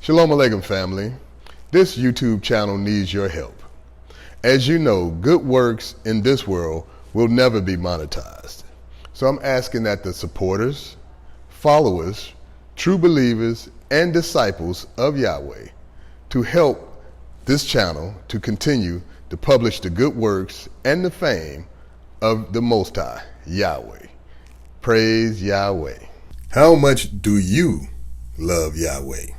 Shalom Aleichem family. This YouTube channel needs your help. As you know, good works in this world will never be monetized. So I'm asking that the supporters, followers, true believers, and disciples of Yahweh to help this channel to continue to publish the good works and the fame of the Most High, Yahweh. Praise Yahweh. How much do you love Yahweh?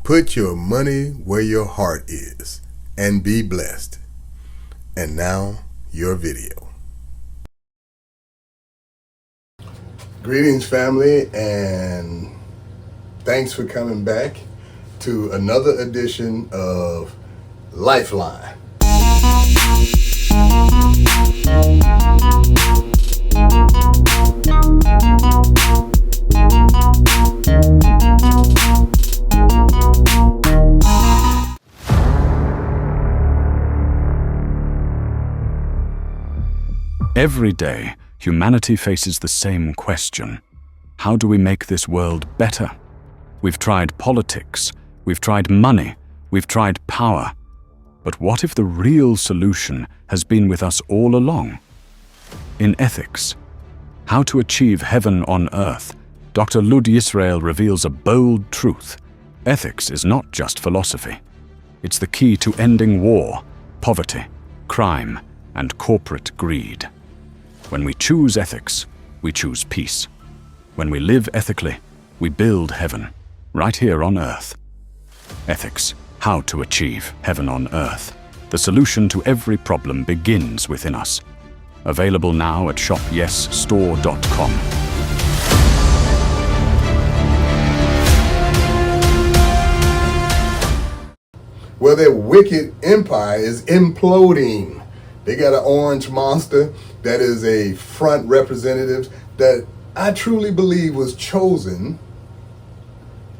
Put your money where your heart is and be blessed. And now, your video. Greetings, family, and thanks for coming back to another edition of LifeLine. Every day, humanity faces the same question. How do we make this world better? We've tried politics, we've tried money, we've tried power. But what if the real solution has been with us all along? In ethics, How to Achieve Heaven on Earth, Dr. Lud Yisrael reveals a bold truth. Ethics is not just philosophy. It's the key to ending war, poverty, crime, and corporate greed. When we choose ethics, we choose peace. When we live ethically, we build heaven, right here on earth. Ethics, how to achieve heaven on earth. The solution to every problem begins within us. Available now at shopyesstore.com. Well, their wicked empire is imploding. They got an orange monster that is a front representative that I truly believe was chosen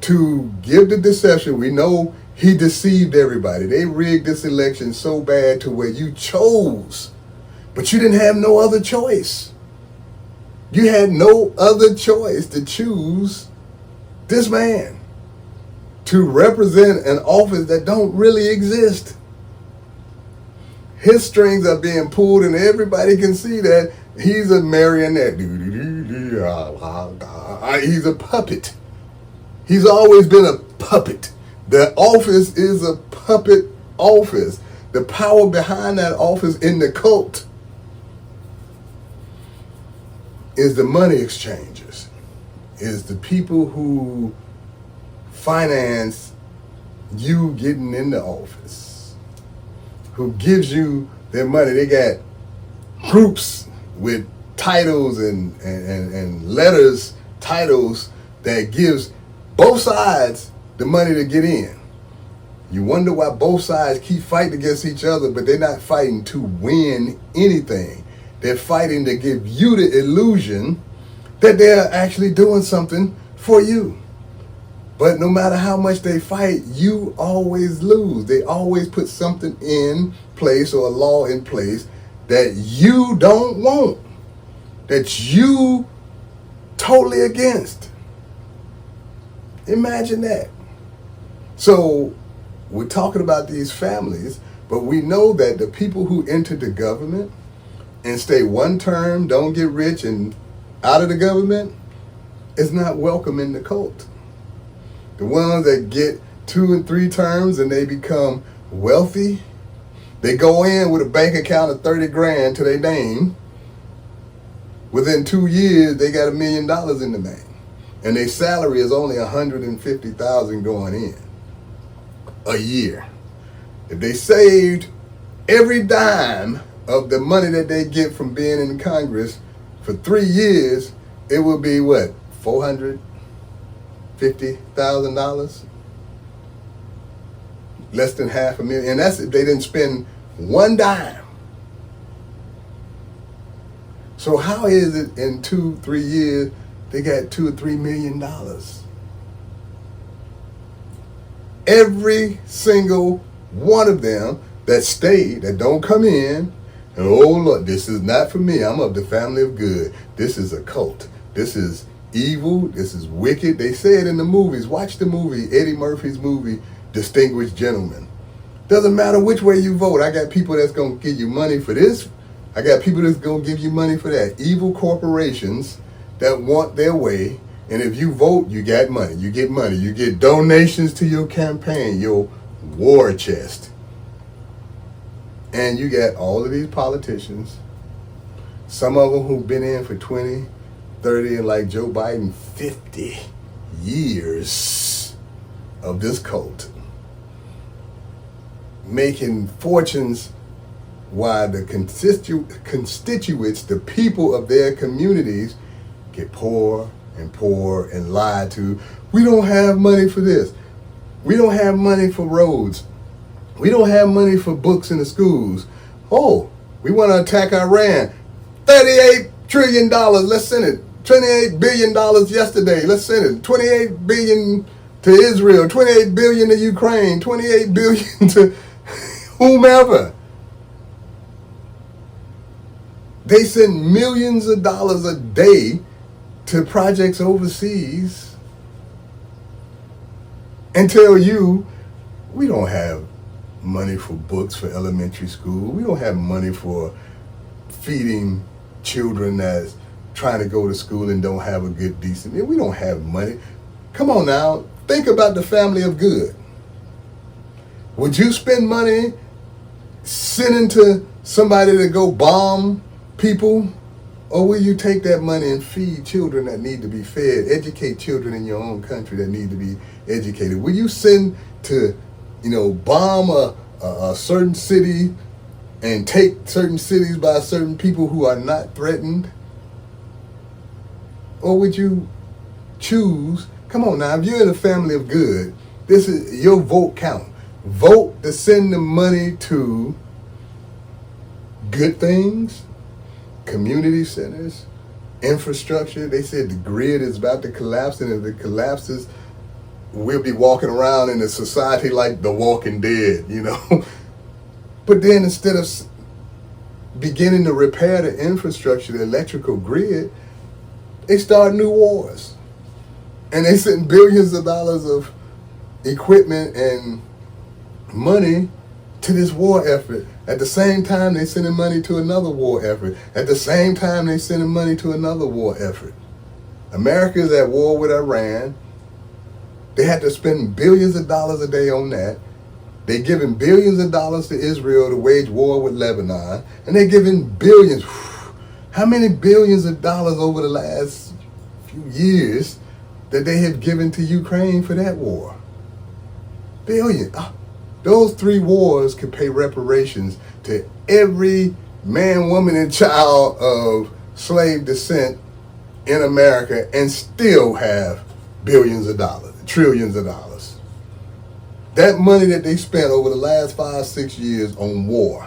to give the deception. We know he deceived everybody. They rigged this election so bad to where you chose, but you didn't have no other choice. You had no other choice to choose this man to represent an office that don't really exist. His strings are being pulled and everybody can see that he's a marionette. He's a puppet. He's always been a puppet. The office is a puppet office. The power behind that office in the cult is the money exchangers, is the people who finance you getting in the office, who gives you their money. They got groups with titles and letters, titles that gives both sides the money to get in. You wonder why both sides keep fighting against each other, but they're not fighting to win anything. They're fighting to give you the illusion that they're actually doing something for you. But no matter how much they fight, you always lose. They always put something in place or a law in place that you don't want, that you totally against. Imagine that. So we're talking about these families, but we know that the people who enter the government and stay one term, don't get rich and out of the government, is not welcome in the cult. The ones that get 2 and 3 terms and they become wealthy, they go in with a bank account of 30 grand to their name. Within 2 years, they got $1 million in the bank. And their salary is only $150,000 going in a year. If they saved every dime of the money that they get from being in Congress for 3 years, it would be what, $450,000? Less than $500,000, and that's if they didn't spend one dime. So how is it in 2-3 years they got $2 or $3 million? Every single one of them that stayed, that don't come in, and oh look, this is not for me. I'm of the family of good. This is a cult. This is evil. This is wicked. They say it in the movies. Watch the movie, Eddie Murphy's movie, Distinguished Gentleman. Doesn't matter which way you vote. I got people that's going to give you money for this. I got people that's going to give you money for that. Evil corporations that want their way. And if you vote, you got money. You get money. You get donations to your campaign, your war chest. And you got all of these politicians, some of them who've been in for 20, 30, and like Joe Biden, 50 years of this cult, making fortunes while the constituents, the people of their communities, get poor and poor and lied to. We don't have money for this. We don't have money for roads. We don't have money for books in the schools. Oh, we want to attack Iran. $38 trillion, let's send it. $28 billion yesterday, let's send it. $28 billion to Israel, $28 billion to Ukraine, $28 billion to whomever. They send millions of dollars a day to projects overseas and tell you, we don't have money for books for elementary school. We don't have money for feeding children that's trying to go to school and don't have a good, decent meal. We don't have money. Come on now, think about the family of good. Would you spend money sending to somebody to go bomb people? Or will you take that money and feed children that need to be fed, educate children in your own country that need to be educated? Will you send to, bomb a certain city and take certain cities by certain people who are not threatened? Or would you choose, come on now, if you're in a family of good, this is your vote count. Vote to send the money to good things, community centers, infrastructure. They said the grid is about to collapse, and if it collapses, we'll be walking around in a society like The Walking Dead, But then instead of beginning to repair the infrastructure, the electrical grid, they start new wars. And they send billions of dollars of equipment and money to this war effort. At the same time, they sending money to another war effort. At the same time, they sending money to another war effort. America is at war with Iran. They had to spend billions of dollars a day on that. They're giving billions of dollars to Israel to wage war with Lebanon. And they're giving billions. How many billions of dollars over the last few years that they have given to Ukraine for that war? Billion. Those three wars could pay reparations to every man, woman, and child of slave descent in America and still have billions of dollars, trillions of dollars. That money that they spent over the last 5-6 years on war,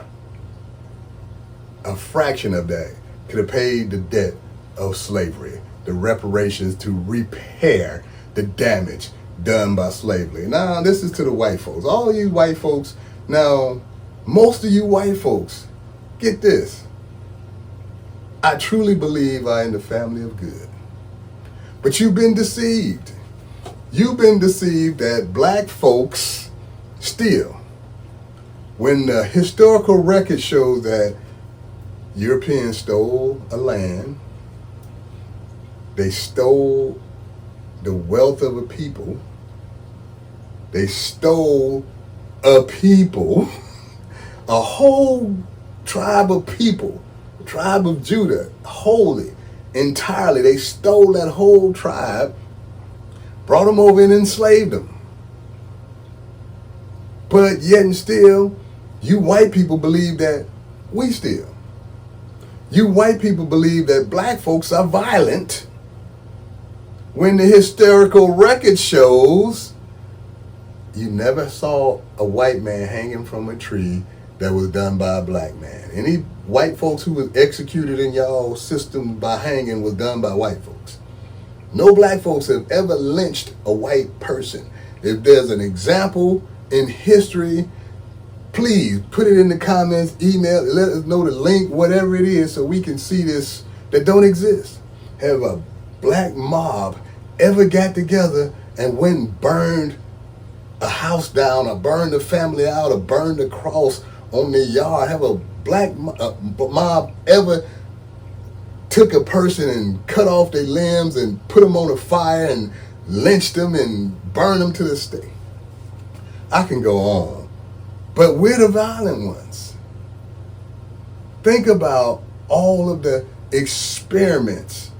a fraction of that could have paid the debt of slavery, the reparations to repair the damage done by slavery. Now, this is to the white folks. All of you white folks, now, most of you white folks, get this. I truly believe I am the family of good. But you've been deceived. You've been deceived that black folks still, when the historical record shows that Europeans stole a land, they stole the wealth of a people, they stole a people, a whole tribe of people, the tribe of Judah, wholly, entirely. They stole that whole tribe, brought them over and enslaved them. But yet and still, you white people believe that we steal. You white people believe that black folks are violent, when the historical record shows you never saw a white man hanging from a tree that was done by a black man. Any white folks who was executed in y'all system by hanging was done by white folks. No black folks have ever lynched a white person. If there's an example in history, please put it in the comments, email, let us know the link, whatever it is, so we can see this that don't exist. Have a black mob ever got together and went and burned a house down, or burned a family out, or burned a cross on their yard? Have a black mob ever took a person and cut off their limbs and put them on a fire and lynched them and burned them to the stake? I can go on. But we're the violent ones. Think about all of the experiments,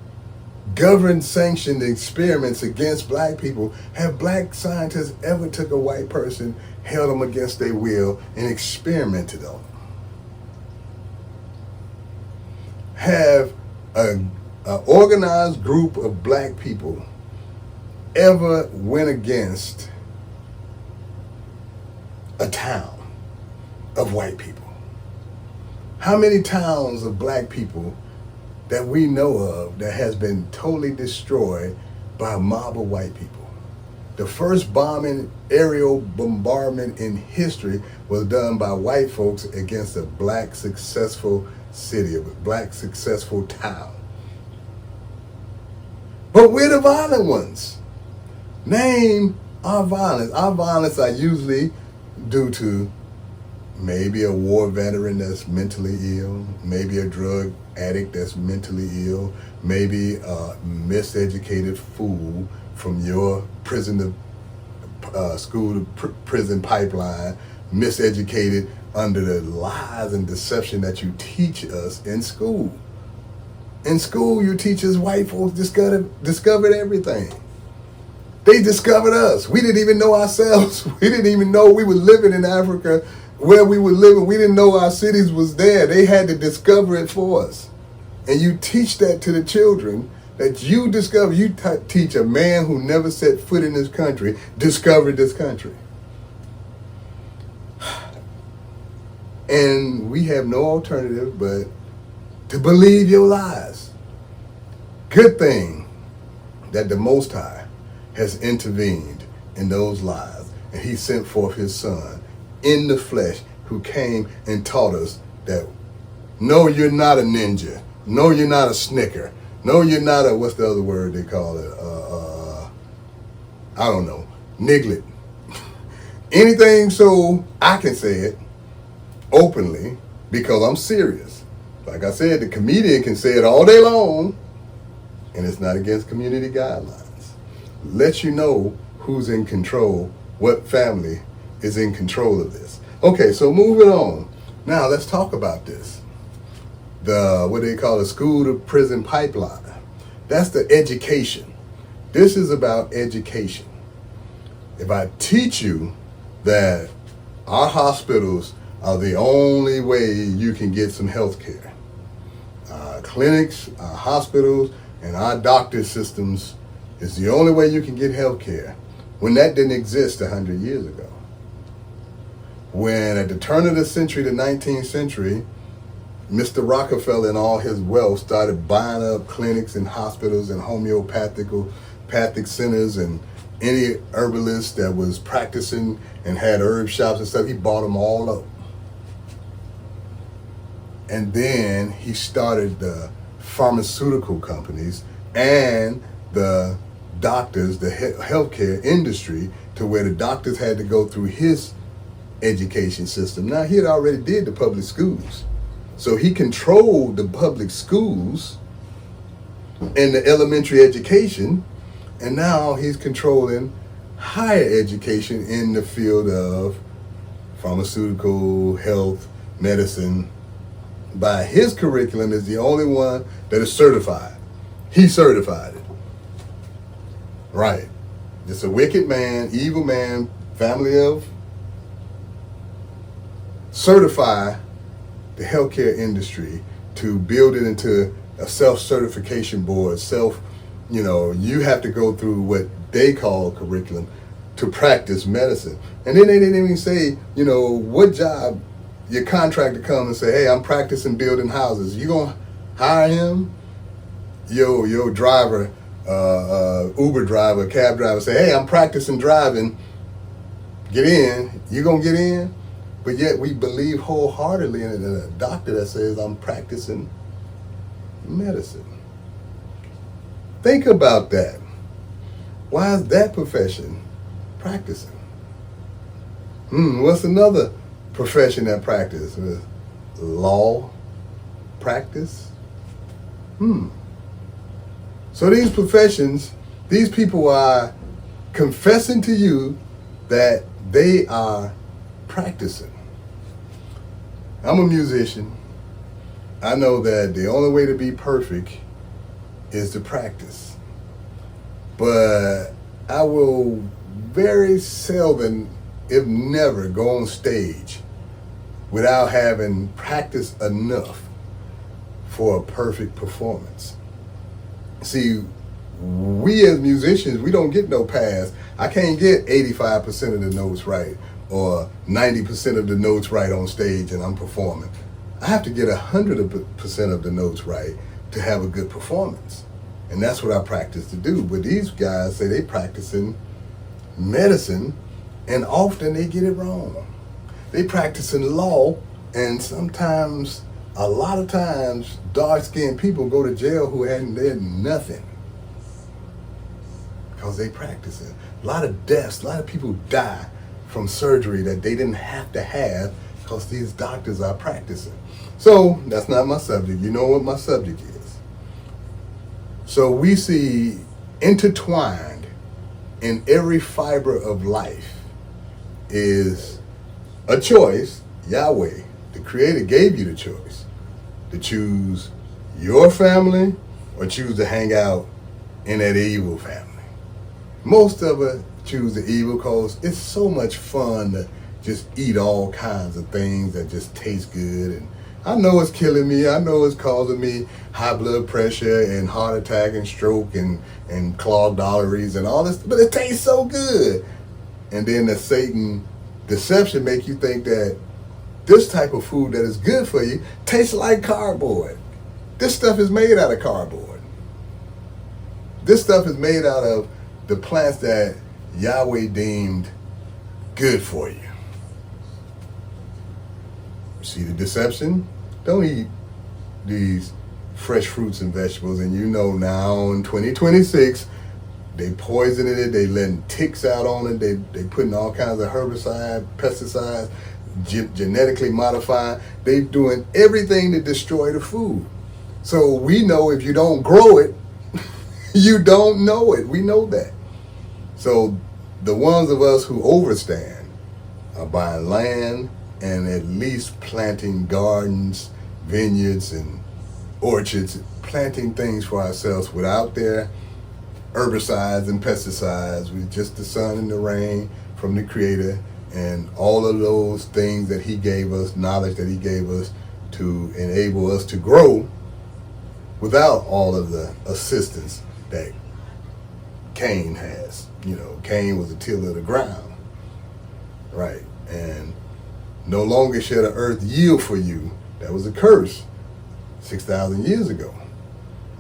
government sanctioned experiments against black people. Have black scientists ever took a white person, held them against their will, and experimented on them? Have an organized group of black people ever went against a town of white people? How many towns of black people that we know of that has been totally destroyed by a mob of white people? The first bombing, aerial bombardment in history was done by white folks against a black successful city, a black successful town. But we're the violent ones. Name our violence. Our violence are usually due to maybe a war veteran that's mentally ill, maybe a drug addict that's mentally ill, maybe a miseducated fool from your prison to school to prison pipeline, miseducated under the lies and deception that you teach us in school. In school, you teach us white folks discovered everything. They discovered us. We didn't even know ourselves. We didn't even know we were living in Africa where we were living. We didn't know our cities was there. They had to discover it for us. And you teach that to the children, that you discover. You teach a man who never set foot in this country, discovered this country. And we have no alternative but to believe your lies. Good thing that the Most High has intervened in those lies, and he sent forth his son in the flesh, who came and taught us that no, you're not a ninja. No, you're not a snicker. No, you're not a, what's the other word they call it? I don't know, niglet. Anything so I can say it openly because I'm serious. Like I said, the comedian can say it all day long, and it's not against community guidelines. Let you know who's in control, what family is in control of this. Okay, so moving on. Now let's talk about this. The, what they call the school to prison pipeline. That's the education. This is about education. If I teach you that our hospitals are the only way you can get some health care, our clinics, our hospitals, and our doctor systems is the only way you can get health care, when that didn't exist 100 years ago. When at the turn of the century, the 19th century, Mr. Rockefeller and all his wealth started buying up clinics and hospitals and homeopathic centers, and any herbalist that was practicing and had herb shops and stuff, he bought them all up. And then he started the pharmaceutical companies and the doctors, the healthcare industry, to where the doctors had to go through his education system. Now, he had already did the public schools. So he controlled the public schools and the elementary education, and now he's controlling higher education in the field of pharmaceutical, health, medicine. By his curriculum is the only one that is certified. He certified it. Right. Just a wicked man, evil man, family of, certify the healthcare industry to build it into a self-certification board, you have to go through what they call curriculum to practice medicine. And then they didn't even say, what job your contractor come and say, hey, I'm practicing building houses. You gonna hire him? Your driver, Uber driver, cab driver say, hey, I'm practicing driving. Get in. You gonna get in? But yet we believe wholeheartedly in a doctor that says I'm practicing medicine. Think about that. Why is that profession practicing? What's another profession that practices? Law practice? So these professions, these people are confessing to you that they are practicing. I'm a musician. I know that the only way to be perfect is to practice. But I will very seldom, if never, go on stage without having practiced enough for a perfect performance. See, we as musicians, we don't get no pass. I can't get 85% of the notes right or 90% of the notes right on stage and I'm performing. I have to get 100% of the notes right to have a good performance. And that's what I practice to do. But these guys say they practicing medicine and often they get it wrong. They practicing law and sometimes, a lot of times, dark-skinned people go to jail who hadn't did nothing because they practicing. A lot of deaths, a lot of people die from surgery that they didn't have to have because these doctors are practicing. So that's not my subject. You know what my subject is. So we see intertwined in every fiber of life is a choice. Yahweh, the Creator, gave you the choice to choose your family or choose to hang out in that evil family. Most of us choose the evil because it's so much fun to just eat all kinds of things that just taste good. And I know it's killing me. I know it's causing me high blood pressure and heart attack and stroke and clogged arteries and all this, but it tastes so good. And then the Satan deception make you think that this type of food that is good for you tastes like cardboard. This stuff is made out of cardboard. This stuff is made out of the plants that Yahweh deemed good for you. See the deception? Don't eat these fresh fruits and vegetables. And you know now in 2026, they poisoning it, they letting ticks out on it, they putting all kinds of herbicide, pesticides, genetically modifying. They doing everything to destroy the food. So we know if you don't grow it, you don't know it. We know that. So the ones of us who overstand are buying land and at least planting gardens, vineyards, and orchards, planting things for ourselves without their herbicides and pesticides, with just the sun and the rain from the Creator and all of those things that He gave us, knowledge that He gave us to enable us to grow without all of the assistance that Cain has. You know, Cain was a tiller of the ground, right? And no longer shall the earth yield for you. That was a curse 6,000 years ago,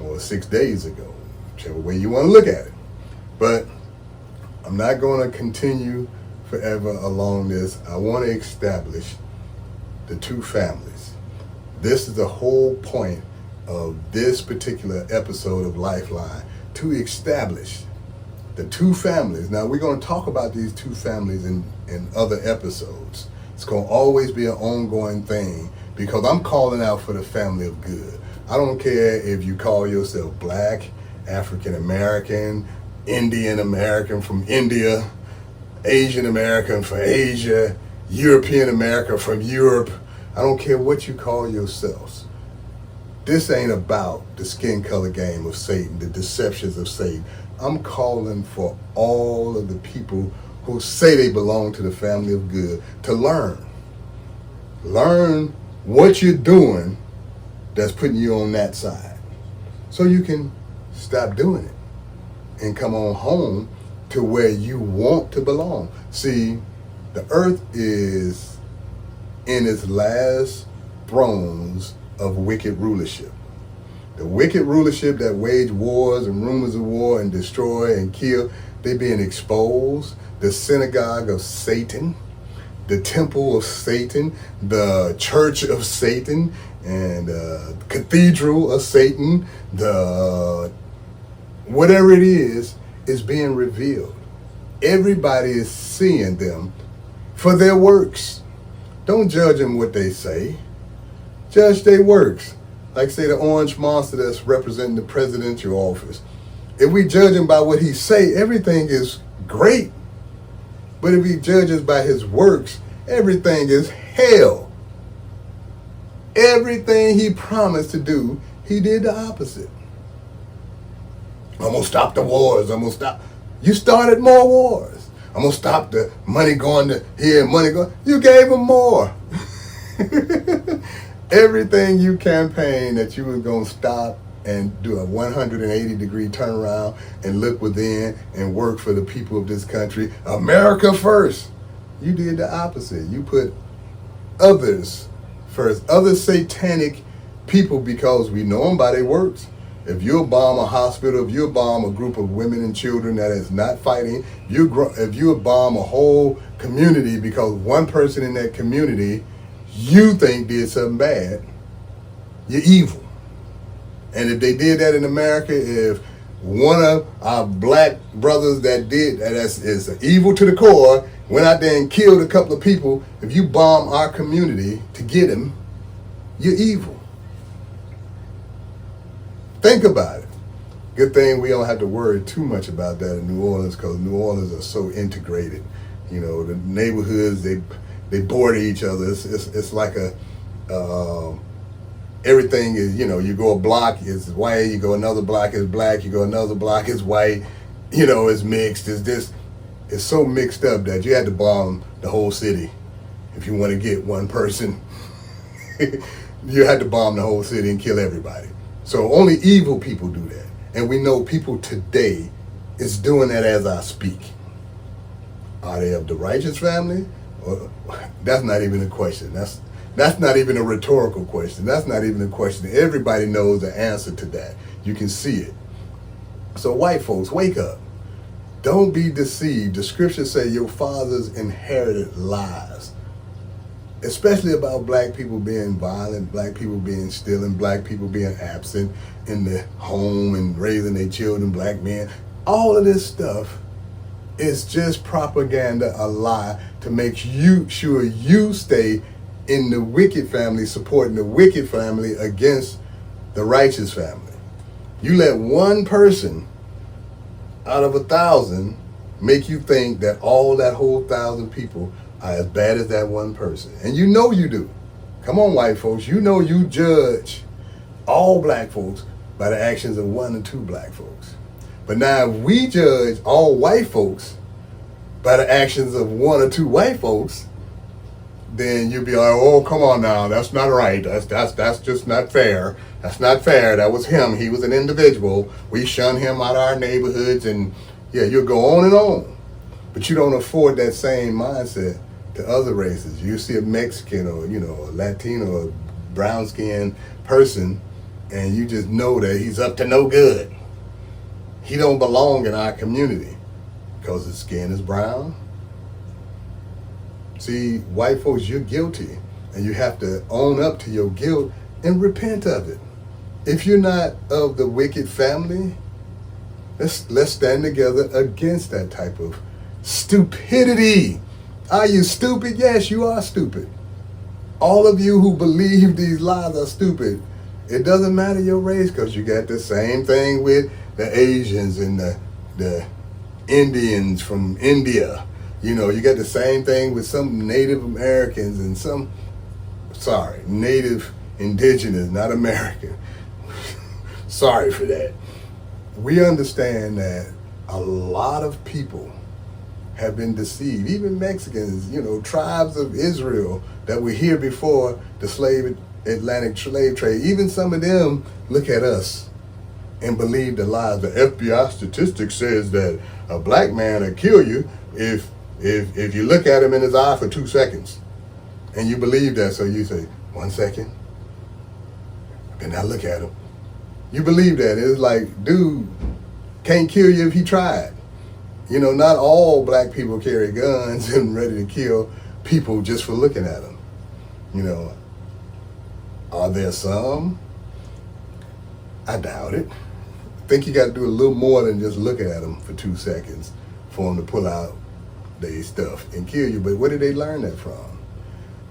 or 6 days ago, whichever way you want to look at it. But I'm not going to continue forever along this. I want to establish the two families. This is the whole point of this particular episode of LifeLine, to establish the two families. Now, we're going to talk about these two families in other episodes. It's going to always be an ongoing thing because I'm calling out for the family of good. I don't care if you call yourself Black, African American, Indian American from India, Asian American from Asia, European American from Europe. I don't care what you call yourselves. This ain't about the skin color game of Satan, the deceptions of Satan. I'm calling for all of the people who say they belong to the family of good to learn. Learn what you're doing that's putting you on that side, so you can stop doing it and come on home to where you want to belong. See, the earth is in its last thrones of wicked rulership. The wicked rulership that wage wars and rumors of war and destroy and kill, they being exposed. The synagogue of Satan, the temple of Satan, the church of Satan, and the cathedral of Satan, the whatever it is being revealed. Everybody is seeing them for their works. Don't judge them what they say. Judge their works. Like say the orange monster that's representing the presidential office. If we judge him by what he say, everything is great. But if he judges by his works, everything is hell. Everything he promised to do, he did the opposite. I'm going to stop the wars. I'm going to stop. You started more wars. I'm going to stop the money going to here, money going. You gave them more. Everything you campaigned that you were going to stop and do a 180-degree turnaround and look within and work for the people of this country. America first. You did the opposite. You put others first. Other satanic people, because we know them by their works. If you bomb a hospital, if you bomb a group of women and children that is not fighting, if you bomb a whole community because one person in that community you think did something bad, you're evil. And if they did that in America, if one of our black brothers that is evil to the core, went out there and killed a couple of people, if you bomb our community to get him, you're evil. Think about it. Good thing we don't have to worry too much about that in New Orleans, because New Orleans are so integrated. You know, the neighborhoods, they border each other. It's like everything is, you know, you go a block, it's white, you go another block, it's black, you go another block, it's white, you know, it's mixed. It's so mixed up that you had to bomb the whole city. If you want to get one person, you had to bomb the whole city and kill everybody. So only evil people do that. And we know people today is doing that as I speak. Are they of the righteous family? Or, that's not even a question. That's not even a rhetorical question. That's not even a question. Everybody knows the answer to that. You can see it. So white folks, wake up. Don't be deceived. The scriptures say your fathers inherited lies, especially about black people being violent, black people being stealing, black people being absent in the home and raising their children, black men. All of this stuff is just propaganda, a lie to make sure you stay in the wicked family, supporting the wicked family against the righteous family. You let one person out of 1,000 make you think that all that whole 1,000 people are as bad as that one person. And you know you do. Come on, white folks. You know you judge all black folks by the actions of 1 or 2 black folks. But now if we judge all white folks by the actions of 1 or 2 white folks, then you'll be like, oh, come on now, that's not right. That's just not fair. That's not fair. That was him. He was an individual. We shun him out of our neighborhoods, and yeah, you'll go on and on. But you don't afford that same mindset to other races. You see a Mexican or, you know, a Latino or brown-skinned person, and you just know that he's up to no good. He don't belong in our community because his skin is brown. See, white folks, you're guilty, and you have to own up to your guilt and repent of it. If you're not of the wicked family, let's stand together against that type of stupidity. Are you stupid? Yes, you are stupid. All of you who believe these lies are stupid. It doesn't matter your race, because you got the same thing with the Asians and the Indians from India. You know, you got the same thing with some Native Americans and Native Indigenous, not American. Sorry for that. We understand that a lot of people have been deceived, even Mexicans, you know, tribes of Israel that were here before the Atlantic slave trade. Even some of them look at us and believe the lies. The FBI statistics says that a black man will kill you if you look at him in his eye for 2 seconds, and you believe that, so you say, 1 second, then I look at him. You believe that. It's like, dude can't kill you if he tried. You know, not all black people carry guns and ready to kill people just for looking at them. You know, are there some? I doubt it. think you got to do a little more than just look at them for 2 seconds for them to pull out their stuff and kill you. But where did they learn that from?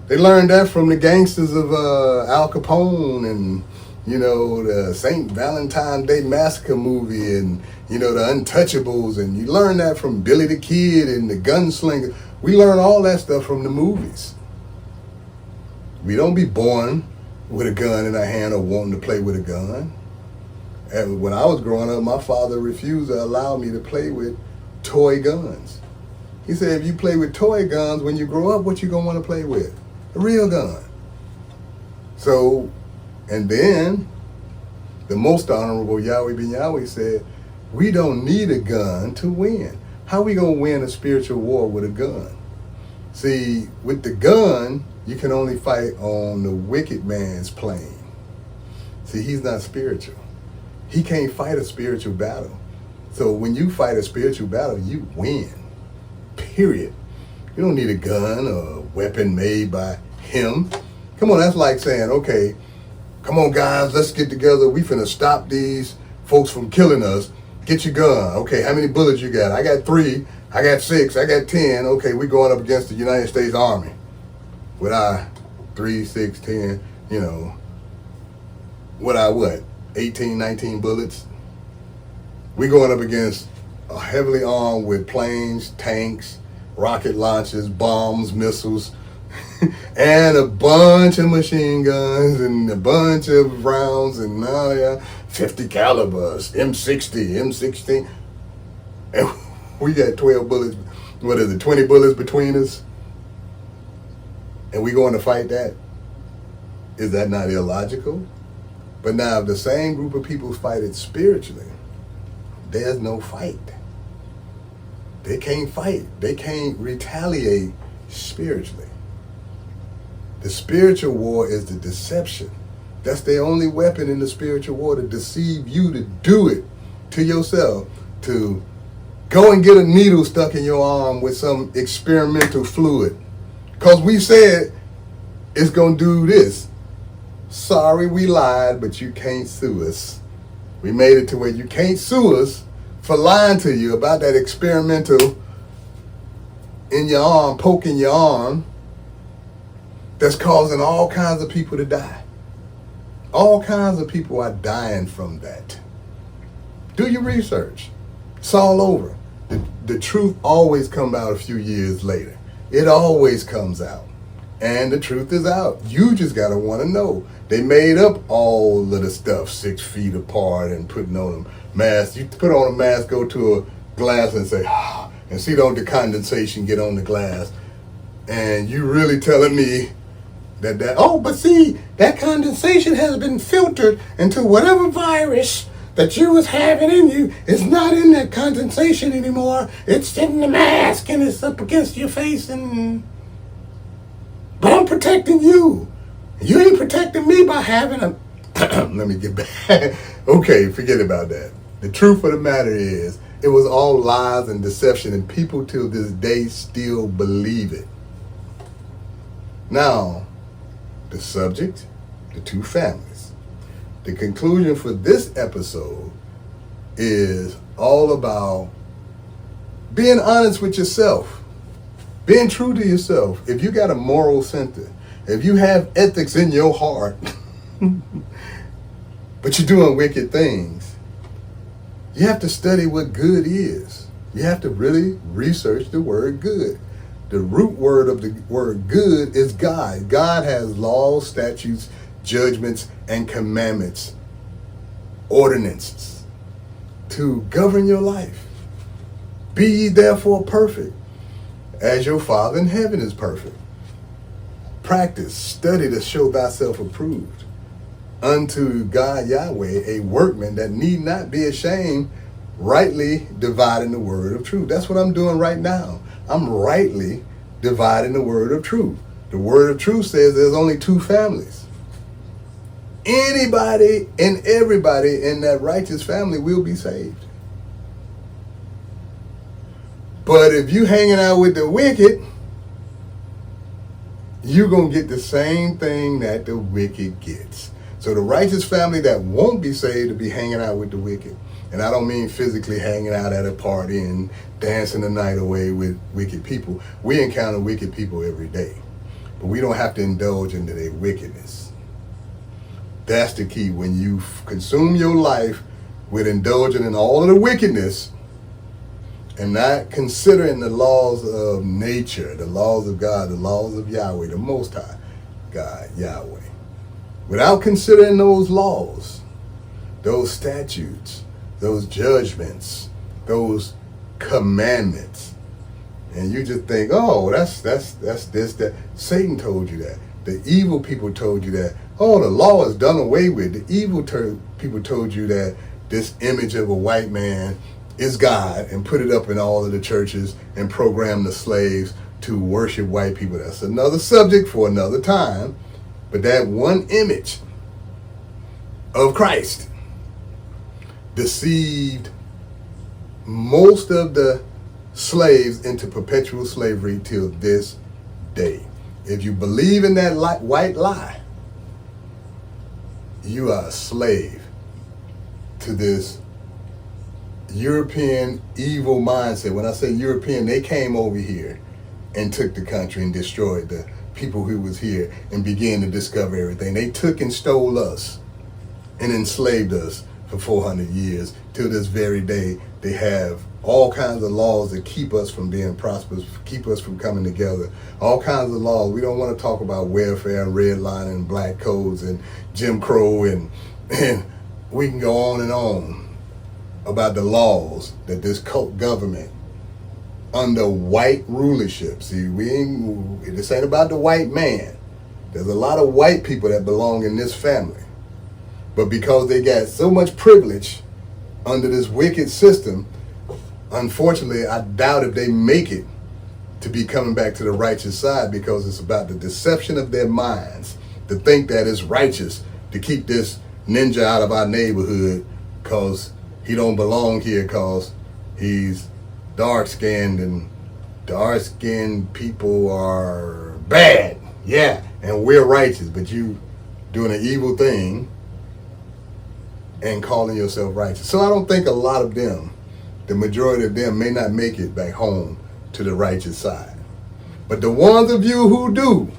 They learned that from the gangsters of Al Capone and, you know, the St. Valentine's Day Massacre movie and, you know, the Untouchables. And you learn that from Billy the Kid and the Gunslinger. We learn all that stuff from the movies. We don't be born with a gun in our hand or wanting to play with a gun. And when I was growing up, my father refused to allow me to play with toy guns. He said, if you play with toy guns, when you grow up, what you gonna want to play with? A real gun. So, and then, the most honorable Yahweh ben Yahweh said, we don't need a gun to win. How we gonna win a spiritual war with a gun? See, with the gun, you can only fight on the wicked man's plane. See, he's not spiritual. He can't fight a spiritual battle. So when you fight a spiritual battle, you win. Period. You don't need a gun or a weapon made by him. Come on, that's like saying, okay, come on guys, let's get together. We finna stop these folks from killing us. Get your gun. Okay, how many bullets you got? I got 3, I got 6, I got 10. Okay, we going up against the United States Army. With our 3, 6, 10, you know, with our what? 18, 19 bullets. We going up against a heavily armed with planes, tanks, rocket launchers, bombs, missiles, and a bunch of machine guns and a bunch of rounds and 50 calibers, M60, M16. And we got 12 bullets, 20 bullets between us. And we going to fight that? Is that not illogical? But now if the same group of people fight it spiritually, there's no fight. They can't fight. They can't retaliate spiritually. The spiritual war is the deception. That's the only weapon in the spiritual war, to deceive you to do it to yourself, to go and get a needle stuck in your arm with some experimental fluid. Because we said it's going to do this. Sorry, we lied, but you can't sue us. We made it to where you can't sue us for lying to you about that experimental in your arm, poking your arm, that's causing all kinds of people to die. All kinds of people are dying from that. Do your research. It's all over. The truth always comes out a few years later. It always comes out. And the truth is out. You just got to want to know. They made up all of the stuff 6 feet apart and putting on them masks. You put on a mask, go to a glass and say, and see don't the condensation get on the glass. And you really telling me that, but see, that condensation has been filtered into whatever virus that you was having in you is not in that condensation anymore. It's in the mask and it's up against your face but I'm protecting you. You ain't protecting me by having a... Let me get back. Okay, forget about that. The truth of the matter is, it was all lies and deception, and people till this day still believe it. Now, the subject, the 2 families. The conclusion for this episode is all about being honest with yourself. Being true to yourself. If you got a moral center, if you have ethics in your heart, but you're doing wicked things, you have to study what good is. You have to really research the word good. The root word of the word good is God. God has laws, statutes, judgments, and commandments, ordinances to govern your life. Be ye therefore perfect, as your Father in heaven is perfect. Practice, study to show thyself approved unto God Yahweh, a workman that need not be ashamed, rightly dividing the word of truth. That's what I'm doing right now. I'm rightly dividing the word of truth. The word of truth says there's only 2 families. Anybody and everybody in that righteous family will be saved. But if you hanging out with the wicked, you're going to get the same thing that the wicked gets. So the righteous family that won't be saved will be hanging out with the wicked. And I don't mean physically hanging out at a party and dancing the night away with wicked people. We encounter wicked people every day. But we don't have to indulge into their wickedness. That's the key. When you consume your life with indulging in all of the wickedness and not considering the laws of nature, the laws of God, the laws of Yahweh, the Most High God, Yahweh, without considering those laws, those statutes, those judgments, those commandments, and you just think, oh, that's this, that. Satan told you that. The evil people told you that. Oh, the law is done away with. The evil people told you that this image of a white man is God and put it up in all of the churches and program the slaves to worship white people. That's another subject for another time. But that one image of Christ deceived most of the slaves into perpetual slavery till this day. If you believe in that white lie, you are a slave to this European evil mindset. When I say European, they came over here and took the country and destroyed the people who was here and began to discover everything. They took and stole us and enslaved us for 400 years. Till this very day, they have all kinds of laws that keep us from being prosperous, keep us from coming together. All kinds of laws. We don't want to talk about welfare and redlining and black codes and Jim Crow and we can go on and on about the laws that this cult government under white rulership. See, this ain't about the white man. There's a lot of white people that belong in this family. But because they got so much privilege under this wicked system, unfortunately, I doubt if they make it to be coming back to the righteous side, because it's about the deception of their minds to think that it's righteous to keep this ninja out of our neighborhood because he don't belong here because he's dark-skinned, and dark-skinned people are bad. Yeah, and we're righteous, but you doing an evil thing and calling yourself righteous. So I don't think a lot of them, the majority of them, may not make it back home to the righteous side. But the ones of you who do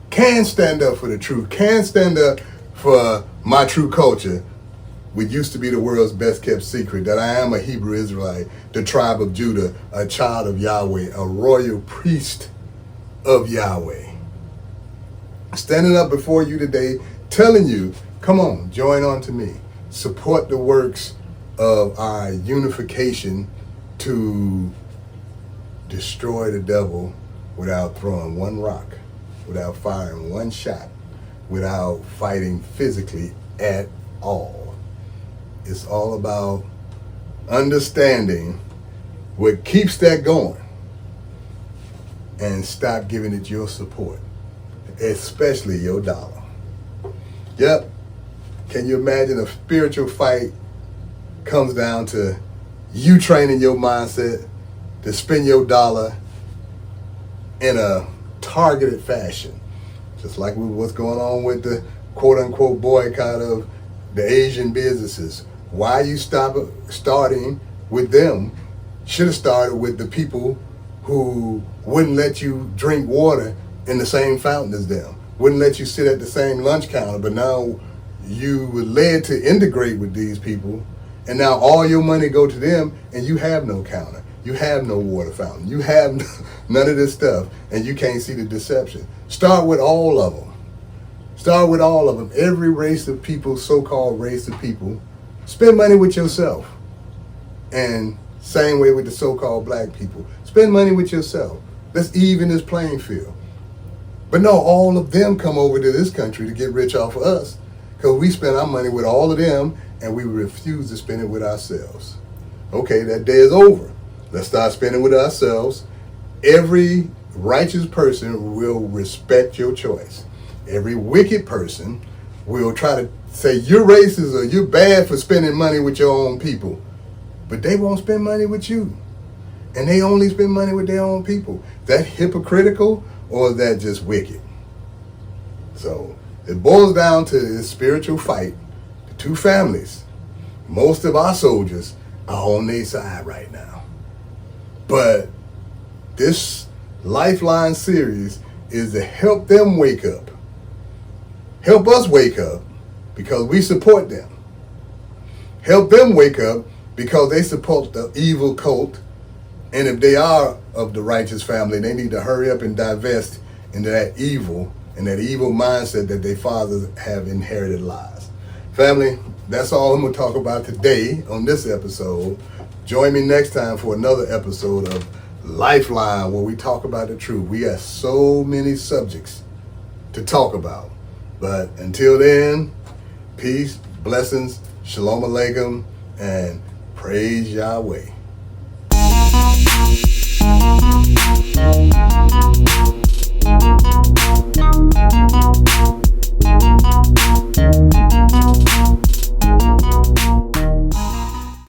can stand up for the truth, can stand up for my true culture, which used to be the world's best kept secret, that I am a Hebrew Israelite, the tribe of Judah, a child of Yahweh, a royal priest of Yahweh. Standing up before you today, telling you, come on, join on to me. Support the works of our unification to destroy the devil without throwing one rock, without firing one shot, without fighting physically at all. It's all about understanding what keeps that going and stop giving it your support, especially your dollar. Yep. Can you imagine a spiritual fight comes down to you training your mindset to spend your dollar in a targeted fashion? Just like what's going on with the quote-unquote boycott of the Asian businesses. Why you starting with them? Should have started with the people who wouldn't let you drink water in the same fountain as them, wouldn't let you sit at the same lunch counter, but now you were led to integrate with these people, and now all your money go to them, and you have no counter, you have no water fountain, you have none of this stuff, and you can't see the deception. Start with all of them. Start with all of them. Every race of people, so-called race of people, spend money with yourself. And same way with the so-called black people. Spend money with yourself. Let's even this playing field. But no, all of them come over to this country to get rich off of us, because we spend our money with all of them and we refuse to spend it with ourselves. Okay, that day is over. Let's start spending with ourselves. Every righteous person will respect your choice. Every wicked person will try to say you're racist or you're bad for spending money with your own people. But they won't spend money with you. And they only spend money with their own people. Is that hypocritical or is that just wicked? So it boils down to this spiritual fight. The two families, Most of our soldiers are on their side right now. But this LifeLine series is to help them wake up. Help us wake up because we support them. Help them wake up because they support the evil cult. And if they are of the righteous family, they need to hurry up and divest into that evil and that evil mindset that their fathers have inherited lies. Family, that's all I'm going to talk about today on this episode. Join me next time for another episode of LifeLine, where we talk about the truth. We have so many subjects to talk about. But until then, peace, blessings, shalom alaikum, and praise Yahweh.